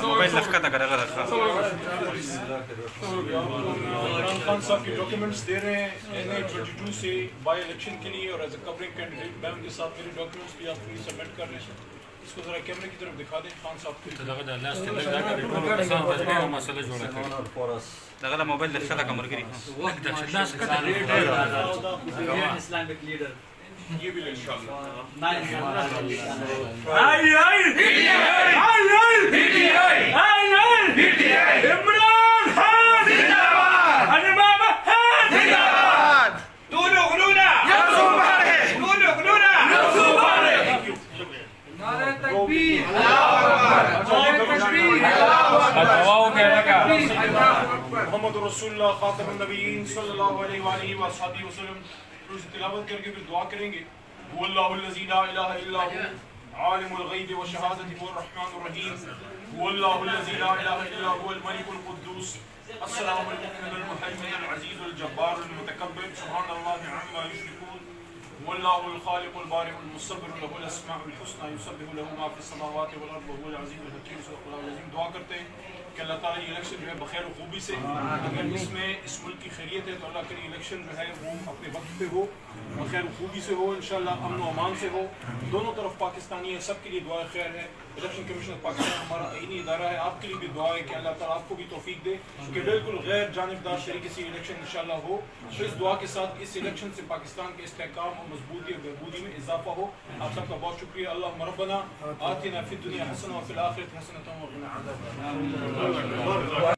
Mobile لفکتا کرے گا رکھا عمران خان صاحب کے ڈاکیومنٹس دے رہے ہیں NA-22 سے بائی الیکشن کے لیے اور ایز اے کورنگ کینڈیڈیٹ میں ان کے ساتھ میرے ڈاکیومنٹس بھی آپ کو سبمٹ کر رہے ہیں. اس کو ذرا کیمرے کی طرف دکھا دیں خان صاحب کو. لگا موبائل لفکتا کا مرگری یہ بھی انشاءاللہ محمد رسول اللہ خاتم النبیین صلی اللہ علیہ وآلہ وصحبہ وسلم روز تلاوت کر کے پھر دعا کریں گے. هو اللہ الذی لا الہ الا هو عالم الغیب والشہادۃ هو الرحمن الرحیم. هو اللہ الذی لا الہ الا هو الملک القدوس السلام المؤمن المهيمن العزیز الجبار المتکبر سبحان اللہ عما یشرکون. هو اللہ الخالق البارئ المصور له الاسماء الحسنى يسبح له ما في السماوات والارض وهو العزیز الحکیم. صدق اللہ العظیم. دعا کرتے ہیں کہ اللہ تعالیٰ یہ الیکشن جو ہے بخیر و خوبی سے, اگر اس میں اس ملک کی خیریت ہے تو اللہ کرے الیکشن جو ہے وہ اپنے وقت پہ ہو, بخیر و خوبی سے ہو, انشاءاللہ امن و امان سے ہو. دونوں طرف پاکستانی ہیں, سب کے لیے دعا خیر ہے. الیکشن کمیشن آف پاکستان ہمارا آئینی ادارہ ہے, آپ کے لیے بھی دعا ہے کہ اللہ تعالیٰ آپ کو بھی توفیق دے کہ بالکل غیر جانبدار طریقے سے الیکشن انشاءاللہ ہو. تو اس دعا کے ساتھ اس الیکشن سے پاکستان کے استحکام اور مضبوطی اور بہبودی میں اضافہ ہو. آپ سب کا بہت شکریہ. اللہم ربنا آتنا فی الدنیا حسنہ وفی الآخرۃ حسنۃ وقنا عذاب النار.